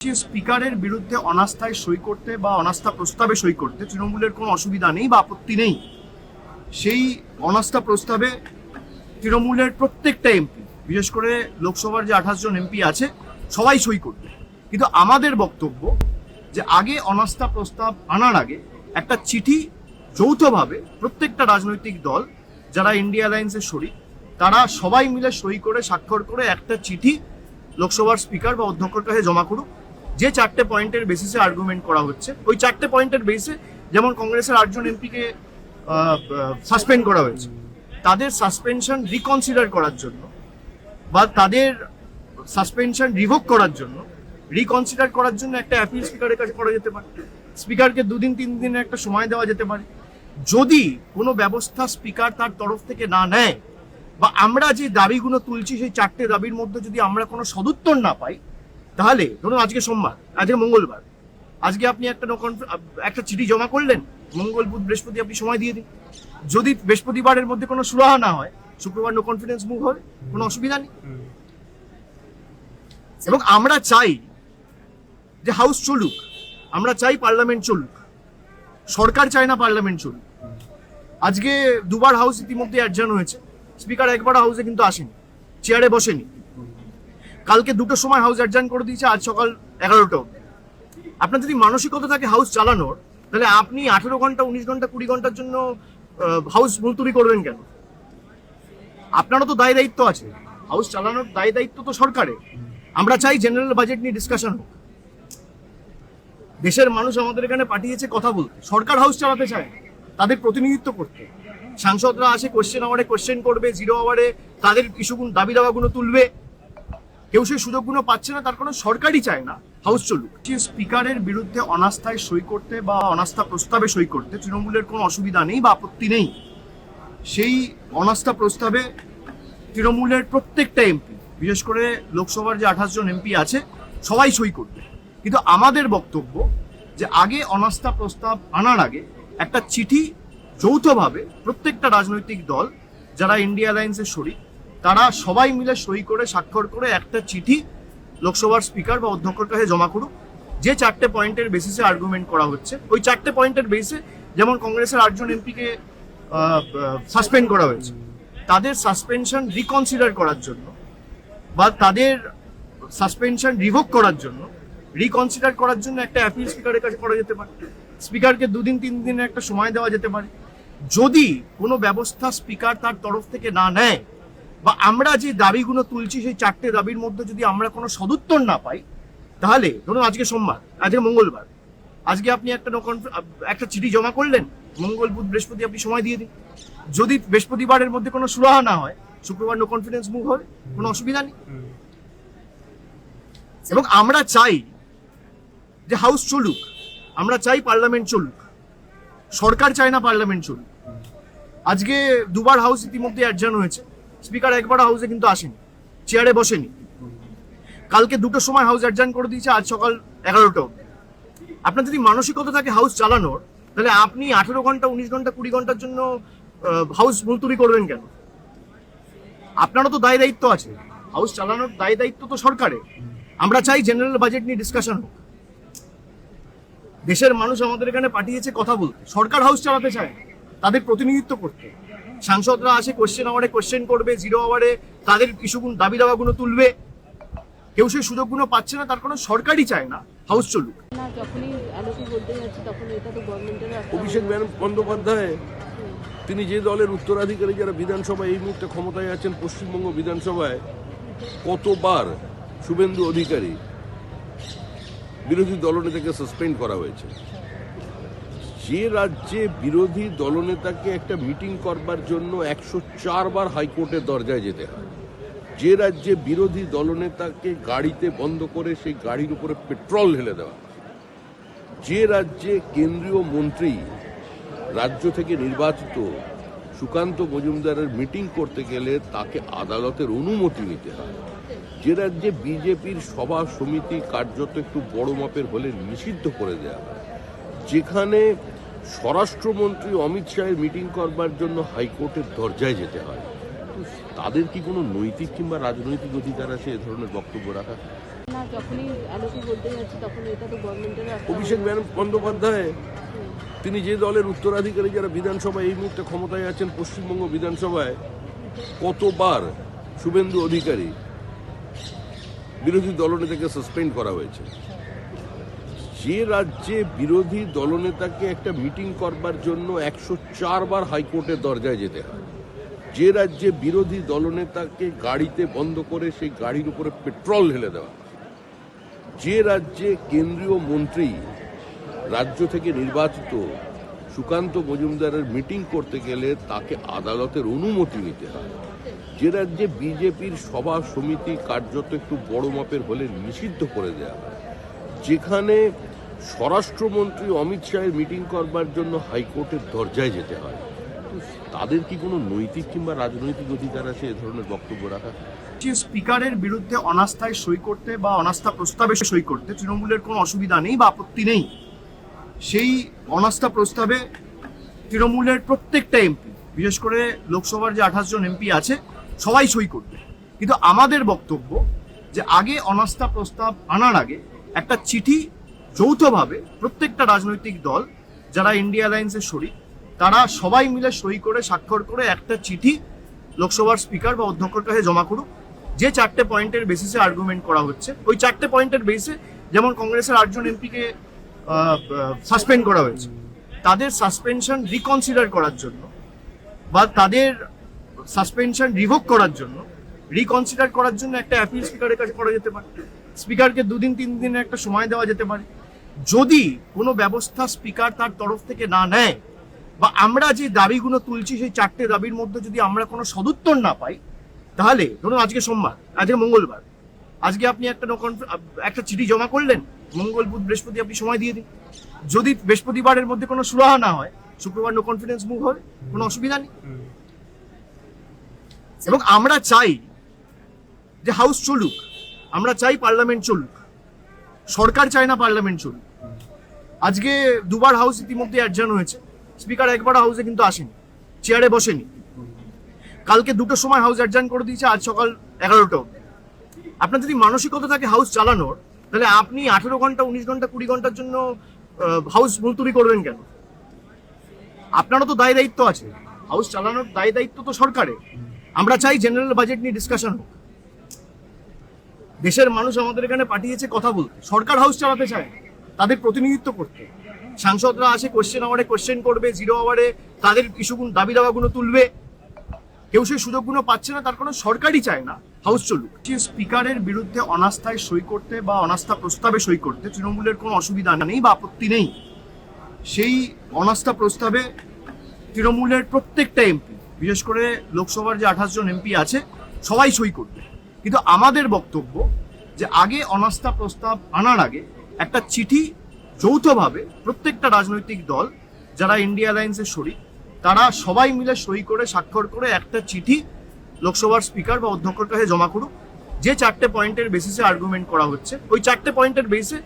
স্পিকারের বিরুদ্ধে অনাস্থায় সই করতে বা অনাস্থা প্রস্তাবে সই করতে তৃণমূলের কোনো অসুবিধা নেই বা আপত্তি নেই। সেই অনাস্থা প্রস্তাবে তৃণমূলের প্রত্যেকটা এমপি, বিশেষ করে লোকসভার যে 28 জন এমপি আছে, সবাই সই করবে। কিন্তু আমাদের বক্তব্য যে আগে অনাস্থা প্রস্তাব আনার আগে একটা চিঠি যৌথভাবে প্রত্যেকটা রাজনৈতিক দল যারা ইন্ডিয়া অ্যালায়েন্সের শরিক, তারা সবাই মিলে সই করে স্বাক্ষর করে একটা চিঠি লোকসভার স্পিকার বা অধ্যক্ষের কাছে জমা করুক। যে 4টে পয়েন্টের বেসিসে আর্গুমেন্ট করা হচ্ছে, ওই 4টে পয়েন্টের বেসিসে, যেমন কংগ্রেসের 8 জন এমপিকে সাসপেন্ড করা হয়েছে, তাদের সাসপেনশন রিকনসিডার করার জন্য বা তাদের সাসপেনশন রিভোক করার জন্য, রিকনসিডার করার জন্য একটা অ্যাপিল স্পিকারের কাছে করা যেতে পারে। স্পিকারকে 2 দিন 3 দিনের একটা সময় দেওয়া যেতে পারে। যদি কোনো ব্যবস্থা স্পিকার তার তরফ থেকে না নেয় বা আমরা যে দাবিগুলো তুলছি সেই 4টে দাবির মধ্যে যদি আমরা কোনো সদুত্তর না পাই, তাহলে ধরুন আজকে সোমবার, আজকে মঙ্গলবার, আজকে আপনি একটা চিঠি জমা করলেন, মঙ্গল বুধ বৃহস্পতি আপনি সময় দিয়ে দিন। যদি বৃহস্পতিবারের মধ্যে কোনো সুরাহা না হয়, শুক্রবার নো কনফিডেন্স মুভ হবে, কোনো অসুবিধা নেই। এবং আমরা চাই যে হাউস চলুক, আমরা চাই পার্লামেন্ট চলুক, সরকার চায় না পার্লামেন্ট চলুক। আজকে দুবার হাউস ইতিমধ্যে অ্যাডজার্ন হয়েছে, স্পিকার একবার হাউসে কিন্তু আসেনি, চেয়ারে বসেনি। কালকে 2টোর সময় হাউস অ্যাডজার্ন করে দিয়েছে, আজ সকাল 11টা অবধি। আপনার যদি মানসিকতা থাকে হাউস চালানোর, তাহলে আপনি 18 ঘন্টা 19 ঘন্টা 20 ঘন্টার জন্য হাউস মুলতবি করবেন কেন? আপনারও তো দায় দায়িত্ব আছে, হাউস চালানোর দায় দায়িত্ব তো সরকারের। আমরা চাই জেনারেল বাজেট নিয়ে ডিসকাশন হোক। দেশের মানুষ আমাদের এখানে পাঠিয়েছে কথা বলতে, সরকার হাউস চালাতে চায়, তাদের প্রতিনিধিত্ব করতে। সাংসদরা আসে কোয়েশ্চেন আওয়ারে কোয়েশ্চেন করবে, 0 আওয়ারে তাদের ইস্যুগুলো, দাবি দাওয়াগুলো তুলবে। কেউ সেই সুযোগগুলো পাচ্ছে না, তার কোনো সরকারই চায় না হাউস চলুক। স্পিকারের বিরুদ্ধে অনাস্থায় সই করতে বা অনাস্থা প্রস্তাবে সই করতে তৃণমূলের কোনো অসুবিধা নেই বা আপত্তি নেই। সেই অনাস্থা প্রস্তাবে তৃণমূলের প্রত্যেকটা এমপি, বিশেষ করে লোকসভার যে 28 জন এমপি আছে, সবাই সই করবে। কিন্তু আমাদের বক্তব্য যে আগে অনাস্থা প্রস্তাব আনার আগে একটা চিঠি যৌথভাবে প্রত্যেকটা রাজনৈতিক দল যারা ইন্ডিয়া অ্যালায়েন্সের শরিক, তারা সবাই মিলে সই করে স্বাক্ষর করে একটা চিঠি লোকসভার স্পিকার বা অধ্যক্ষের কাছে জমা করুক। যে 4টে পয়েন্টের বেসিসে আর্গুমেন্ট করা হচ্ছে, ওই 4টে পয়েন্টের বেসিসে, যেমন কংগ্রেসের 8 জন এমপিকে সাসপেন্ড করা হয়েছে, তাদের সাসপেনশন রিকনসিডার করার জন্য বা তাদের সাসপেনশন রিভোক করার জন্য, রিকনসিডার করার জন্য একটা অ্যাপিল স্পিকারের কাছে করা যেতে পারে। স্পিকারকে 2 দিন 3 দিনের একটা সময় দেওয়া যেতে পারে। যদি কোনো ব্যবস্থা স্পিকার তার তরফ থেকে না নেয় বা আমরা যে দাবিগুলো তুলছি সেই 4টে দাবির মধ্যে যদি আমরা কোনো সদুত্তর না পাই, তাহলে ধরুন আজকে সোমবার, আজকে মঙ্গলবার, আজকে আপনি একটা চিঠি জমা করলেন, মঙ্গল বুধ বৃহস্পতি আপনি সময় দিয়ে দিন। যদি বৃহস্পতিবারের মধ্যে কোনো সুরাহা না হয়, শুক্রবার নো কনফিডেন্স মুভ হবে, কোনো অসুবিধা নেই। এবং আমরা চাই যে হাউস চলুক, আমরা চাই পার্লামেন্ট চলুক, সরকার চায় না পার্লামেন্ট চলুক। আজকে দুবার হাউস ইতিমধ্যে অ্যাডজার্ন হয়েছে, স্পিকার একবার হাউসে কিন্তু আসেনি, চেয়ারে বসেনি। কালকে 2টোর সময় হাউস অ্যাডজার্ন করে দিয়েছে, আজ সকাল 11টা অবধি। আপনার যদি মানসিকতা থাকে হাউস চালানোর, তাহলে আপনি 18 ঘন্টা 19 ঘন্টা 20 ঘন্টার জন্য হাউস মুলতবি করবেন কেন? আপনারও তো দায় দায়িত্ব আছে, হাউস চালানোর দায় দায়িত্ব তো সরকারের। আমরা চাই জেনারেল বাজেট নিয়ে ডিসকাশন হোক। দেশের মানুষ আমাদের এখানে পাঠিয়েছে কথা বলতে, সরকার হাউস চালাতে চায়, তাদের প্রতিনিধিত্ব করতে। সাংসদরা আসে কোয়েশ্চেন আওয়ারে কোয়েশ্চেন করবে, 0 আওয়ারে তাদের ইস্যুগুলো, দাবি দাওয়াগুলো তুলবে। কেউ সেই সুযোগগুলো পাচ্ছে না, তার কোনো সরকারই চায় না হাউস চলুক। অভিষেক বন্দ্যোপাধ্যায় তিনি যে দলের উত্তরাধিকারী, যারা বিধানসভায় এই মুহূর্তে ক্ষমতায় আছেন, পশ্চিমবঙ্গ বিধানসভায় কতবার শুভেন্দু অধিকারী বিরোধী দলনেতাকে সাসপেন্ড করা হয়েছে। যে রাজ্যে বিরোধী দলনেতাকে একটা মিটিং করবার জন্য 104 বার হাইকোর্টের দরজায় যেতে হয়, যে রাজ্যে বিরোধী দলনেতাকে গাড়িতে বন্ধ করে সেই গাড়ির উপরে পেট্রোল ঢেলে দেওয়া, যে রাজ্যে কেন্দ্রীয় মন্ত্রী রাজ্য থেকে নির্বাচিত সুকান্ত মজুমদারের মিটিং করতে গেলে তাকে আদালতের অনুমতি নিতে হয়, যে রাজ্যে বিজেপির সভা সমিতি কার্যত একটু বড় মাপের হলে নিষিদ্ধ করে দেওয়া হয়, যেখানে স্বরাষ্ট্রমন্ত্রী অমিত শাহের মিটিং করবার জন্য হাইকোর্টের দরজায় যেতে হয়, তাদের কি কোনো নৈতিক কিংবা রাজনৈতিক অধিকার আছে এ ধরনের বক্তব্য রাখা? না, যখনই আলোকে বলতে যাচ্ছে তখন এটা তো গভর্নমেন্টের অভিষেক বন্দ্যোপাধ্যায় তিনি যে দলের উত্তরাধিকারী যারা বিধানসভায় এই মুহূর্তে ক্ষমতায় আছেন পশ্চিমবঙ্গ বিধানসভায় কতবার শুভেন্দু অধিকারী বিরোধী দলনেতাকে সাসপেন্ড করা হয়েছে। যে রাজ্যে বিরোধী দলনেতাকে একটা মিটিং করবার জন্য 104 বার হাইকোর্টের দরজায় যেতে হয়, যে রাজ্যে বিরোধী দলনেতাকে গাড়িতে বন্ধ করে সেই গাড়ির উপরে পেট্রোল ঢেলে দেওয়া, যে রাজ্যে কেন্দ্রীয় মন্ত্রী রাজ্য থেকে নির্বাচিত সুকান্ত মজুমদারের মিটিং করতে গেলে তাকে আদালতের অনুমতি নিতে হয়, যে রাজ্যে বিজেপির সভা সমিতি কার্যত একটু বড় মাপের হলে নিষিদ্ধ করে দেওয়া হয়, যেখানে স্বরাষ্ট্রমন্ত্রী অমিত শাহের মিটিং করবার জন্য হাইকোর্টের দরজায় যেতে হয়, তাদের কি কোনো নৈতিক কিংবা রাজনৈতিক অধিকার আছে এ ধরনের বক্তব্য রাখা? স্পিকারের বিরুদ্ধে অনাস্থায় সই করতে বা অনাস্থা প্রস্তাবে সই করতে তৃণমূলের কোনো অসুবিধা নেই বা আপত্তি নেই। সেই অনাস্থা প্রস্তাবে তৃণমূলের প্রত্যেকটা এমপি, বিশেষ করে লোকসভার যে 28 জন এমপি আছে, সবাই সই করবে। কিন্তু আমাদের বক্তব্য যে আগে অনাস্থা প্রস্তাব আনার আগে একটা চিঠি যৌথভাবে প্রত্যেকটা রাজনৈতিক দল যারা ইন্ডিয়া অ্যালায়েন্সের শরিক তারা সবাই মিলে সই করে স্বাক্ষর করে একটা চিঠি লোকসভার স্পিকার বা অধ্যক্ষের কাছে জমা করুক, যে 4টে পয়েন্টের বেসিসে আর্গুমেন্ট করা হচ্ছে। ওই 4টে পয়েন্টের বেসিসে যেমন কংগ্রেসের 8 জন এমপিকে সাসপেন্ড করা হয়েছে, তাদের সাসপেনশন রিকনসিডার করার জন্য বা তাদের সাসপেনশন রিভোক করার জন্য রিকনসিডার করার জন্য একটা অ্যাপিল স্পিকারের কাছে করা যেতে পারে। স্পিকারকে 2 দিন 3 দিনের একটা সময় দেওয়া যেতে পারে। যদি কোনো ব্যবস্থা স্পিকার তার তরফ থেকে না নেয় বা আমরা যে দাবিগুলো তুলছি সেই 4টে দাবির মধ্যে যদি আমরা কোনো সদুত্তর না পাই, তাহলে ধরুন আজকে সোমবার, আজকে মঙ্গলবার, আজকে আপনি একটা চিঠি জমা করলেন, মঙ্গল বুধ বৃহস্পতি আপনি সময় দিয়ে দিন। যদি বৃহস্পতিবারের মধ্যে কোনো সুরাহা না হয়, শুক্রবার নো কনফিডেন্স মুভ হবে, কোনো অসুবিধা নেই। এবং আমরা চাই যে হাউস চলুক, আমরা চাই পার্লামেন্ট চলুক, সরকার চায় না পার্লামেন্ট চলুক। আজকে 2বার হাউস ইতিমধ্যে অ্যাডজার্ন হয়েছে, স্পিকার একবার হাউসে কিন্তু আসেনি, চেয়ারে বসেনি। কালকে 2টোর সময় হাউস অ্যাডজার্ন করে দিয়েছে, আজ সকাল 11টা অবধি। আপনার যদি মানসিকতা থাকে হাউস চালানোর, তাহলে আপনি 18 ঘন্টা 19 ঘন্টা 20 ঘন্টার জন্য হাউস মুলতুবি করবেন কেন? আপনারও তো দায় দায়িত্ব আছে, হাউস চালানোর দায় দায়িত্ব তো সরকারের। আমরা চাই জেনারেল বাজেট নিয়ে ডিসকাশন হোক। দেশের মানুষ আমাদের এখানে পাঠিয়েছে কথা বলতে, সরকার হাউস চালাতে চায়, তাদের প্রতিনিধিত্ব করতে। সাংসদরা আসে কোশ্চেন আওয়ারে কোশ্চেন করবে, 0 আওয়ারে তাদের ইস্যুগুলো দাবি দাওয়াগুলো তুলবে। কেউ সেই সুযোগগুলো পাচ্ছে না, তার কোনো সরকারই চায় না হাউস চলুক। স্পিকারের বিরুদ্ধে অনাস্থায় সই করতে বা অনাস্থা প্রস্তাবে সই করতে তৃণমূলের কোনো অসুবিধা নেই বা আপত্তি নেই। সেই অনাস্থা প্রস্তাবে তৃণমূলের প্রত্যেকটা এমপি, বিশেষ করে লোকসভার যে 28 জন এমপি আছে, সবাই সই করবে। কিন্তু আমাদের বক্তব্য যে আগে অনাস্থা প্রস্তাব আনার আগে একটা চিঠি যৌথভাবে প্রত্যেকটা রাজনৈতিক দল যারা ইন্ডিয়া অ্যালায়েন্সের শরিক তারা সবাই মিলে সই করে স্বাক্ষর করে একটা চিঠি লোকসভার স্পিকার বা অধ্যক্ষের কাছে জমা করুক, যে 4টে পয়েন্টের বেসিসে আর্গুমেন্ট করা হচ্ছে। ওই 4টে পয়েন্টের বেসিসে